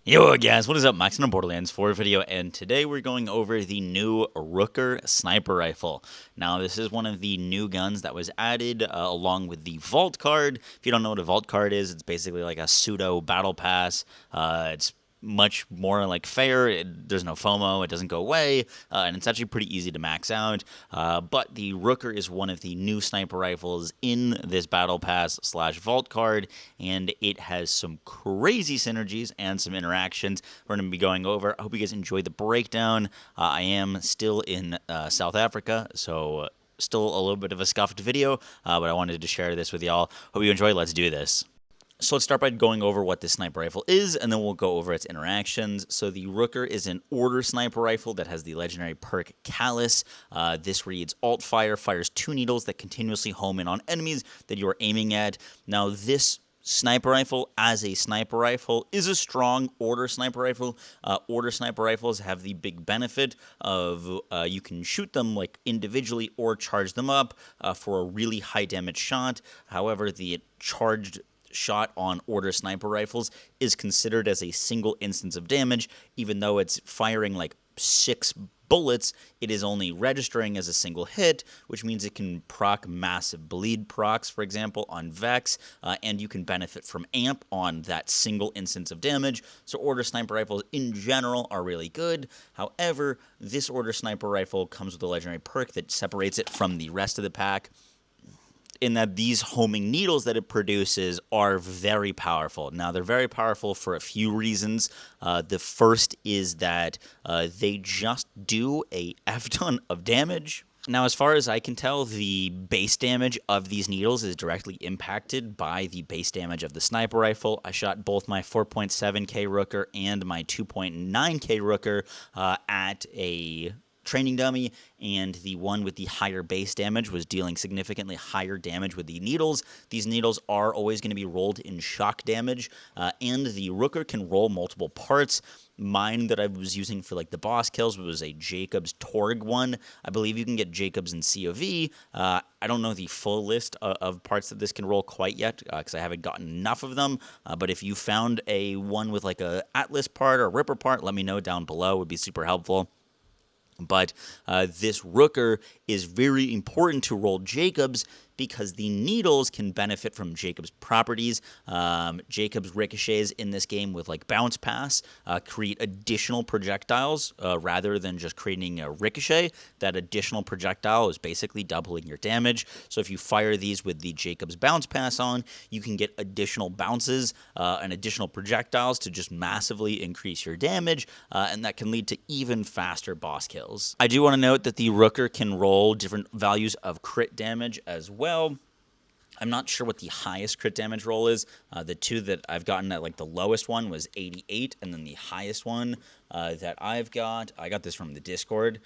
Yo guys, what is up? Max on Borderlands 4 video, and today we're going over the new Rooker sniper rifle. Now, this is one of the new guns that was added along with the vault card. If you don't know what a vault card is, it's basically like a pseudo battle pass. It's much more like fair. There's no FOMO. It doesn't go away, and it's actually pretty easy to max out. But the Rooker is one of the new sniper rifles in this battle pass / vault card, and it has some crazy synergies and some interactions we're going to be going over. I hope you guys enjoyed the breakdown. I am still in South Africa, so still a little bit of a scuffed video, but I wanted to share this with y'all. Hope you enjoy. Let's do this. So let's start by going over what this sniper rifle is, and then we'll go over its interactions. So the Rooker is an order sniper rifle that has the legendary perk Callus. This reads, Alt Fire fires 2 needles that continuously home in on enemies that you are aiming at. Now this sniper rifle as a sniper rifle is a strong order sniper rifle. Order sniper rifles have the big benefit of you can shoot them like individually or charge them up for a really high damage shot. However, the charged shot on order sniper rifles is considered as a single instance of damage. Even though it's firing like 6 bullets, it is only registering as a single hit, which means it can proc massive bleed procs, for example, on Vex, and you can benefit from amp on that single instance of damage. So order sniper rifles in general are really good. However, this order sniper rifle comes with a legendary perk that separates it from the rest of the pack, in that these homing needles that it produces are very powerful. Now, they're very powerful for a few reasons. The first is that they just do a F-ton of damage. Now, as far as I can tell, the base damage of these needles is directly impacted by the base damage of the sniper rifle. I shot both my 4.7k Rooker and my 2.9k Rooker at a training dummy, and the one with the higher base damage was dealing significantly higher damage with the needles. These needles are always going to be rolled in shock damage, and the Rooker can roll multiple parts. Mine that I was using for like the boss kills was a Jakobs Torg one. I believe you can get Jakobs in COV. I don't know the full list of parts that this can roll quite yet, because I haven't gotten enough of them. But if you found a one with like a Atlas part or a Ripper part, let me know down below. It would be super helpful. But this Rooker is very important to roll Jakobs because the needles can benefit from Jakobs properties. Jakobs ricochets in this game with like bounce pass create additional projectiles rather than just creating a ricochet. That additional projectile is basically doubling your damage. So if you fire these with the Jakobs bounce pass on, you can get additional bounces and additional projectiles to just massively increase your damage, and that can lead to even faster boss kills. I do want to note that the Rooker can roll different values of crit damage as well. I'm not sure what the highest crit damage roll is. The two that I've gotten at like the lowest one was 88, and then the highest one that I got this from the Discord,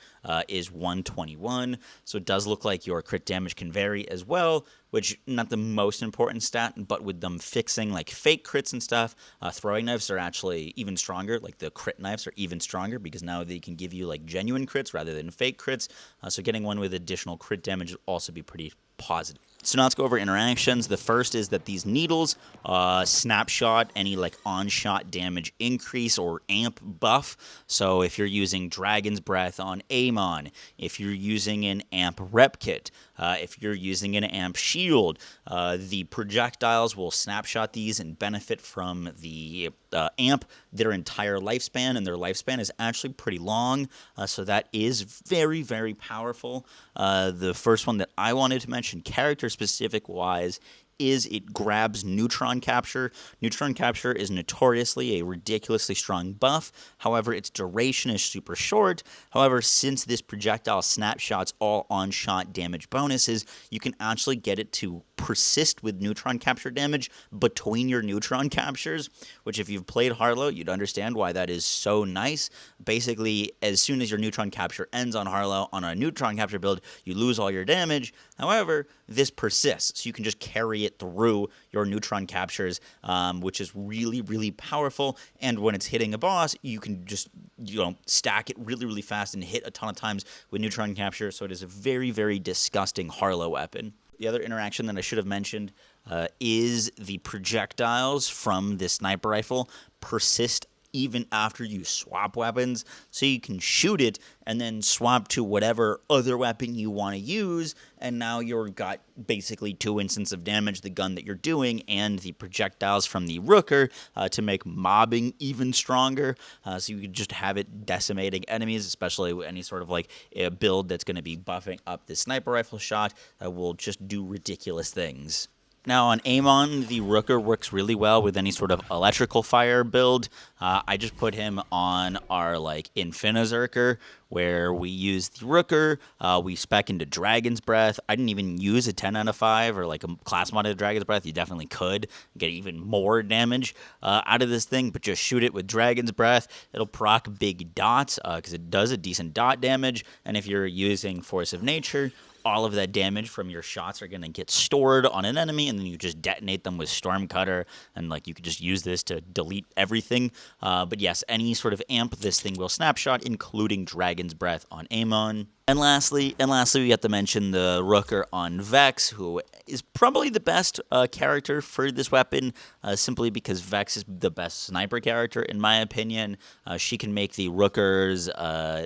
is 121. So it does look like your crit damage can vary as well, which not the most important stat, but with them fixing like fake crits and stuff, throwing knives are actually even stronger. Like the crit knives are even stronger because now they can give you like genuine crits rather than fake crits. So getting one with additional crit damage would also be pretty positive. So now let's go over interactions. The first is that these needles snapshot any like on-shot damage increase or amp buff. So if you're using Dragon's Breath on Amon, if you're using an amp rep kit, if you're using an amp shield, the projectiles will snapshot these and benefit from the amp their entire lifespan, and their lifespan is actually pretty long, so that is very, very powerful. The first one that I wanted to mention, character-specific wise, is it grabs neutron capture. Neutron capture is notoriously a ridiculously strong buff. However, its duration is super short. However, since this projectile snapshots all on-shot damage bonuses, you can actually get it to persist with neutron capture damage between your neutron captures, which if you've played Harlowe, you'd understand why that is so nice. Basically, as soon as your neutron capture ends on Harlowe, on a neutron capture build, you lose all your damage. However, this persists, so you can just carry it through your neutron captures, which is really, really powerful. And when it's hitting a boss, you can just, stack it really, really fast and hit a ton of times with neutron capture. So it is a very, very disgusting Harlowe weapon. The other interaction that I should have mentioned is the projectiles from this sniper rifle persist even after you swap weapons, so you can shoot it and then swap to whatever other weapon you want to use, and now you've got basically 2 instances of damage, the gun that you're doing and the projectiles from the Rooker, to make mobbing even stronger, so you can just have it decimating enemies, especially with any sort of like a build that's going to be buffing up the sniper rifle shot, will just do ridiculous things. Now on Amon, the Rooker works really well with any sort of electrical fire build. I just put him on our like Infinizerker, where we use the Rooker, we spec into Dragon's Breath. I didn't even use a 10 out of 5 or like a class modded Dragon's Breath. You definitely could get even more damage out of this thing, but just shoot it with Dragon's Breath. It'll proc big dots because it does a decent dot damage, and if you're using Force of Nature, all of that damage from your shots are going to get stored on an enemy, and then you just detonate them with Stormcutter, and like you could just use this to delete everything. But yes, any sort of amp this thing will snapshot, including Dragon's Breath on Amon. And lastly, we have to mention the Rooker on Vex, who is probably the best character for this weapon, simply because Vex is the best sniper character, in my opinion. She can make the Rooker's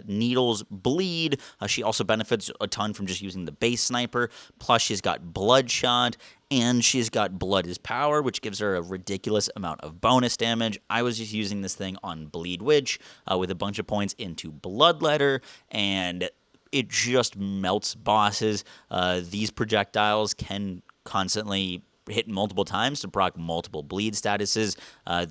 needles bleed. She also benefits a ton from just using the base sniper. Plus, she's got Bloodshot, and she's got Blood is Power, which gives her a ridiculous amount of bonus damage. I was just using this thing on Bleed Witch with a bunch of points into Bloodletter, and it just melts bosses. These projectiles can constantly hit multiple times to proc multiple bleed statuses.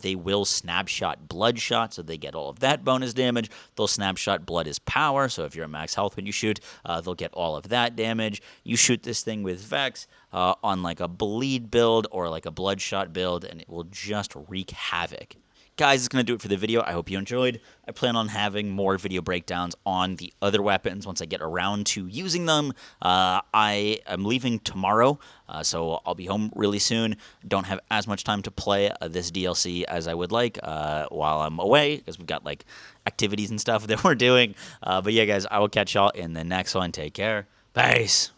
They will snapshot Bloodshot, so they get all of that bonus damage. They'll snapshot Blood is Power, so if you're at max health when you shoot, they'll get all of that damage. You shoot this thing with Vex on like a bleed build or like a Bloodshot build, and it will just wreak havoc. Guys, that's going to do it for the video. I hope you enjoyed. I plan on having more video breakdowns on the other weapons once I get around to using them. I am leaving tomorrow, so I'll be home really soon. Don't have as much time to play this DLC as I would like while I'm away, because we've got like activities and stuff that we're doing. But yeah, guys, I will catch y'all in the next one. Take care. Peace.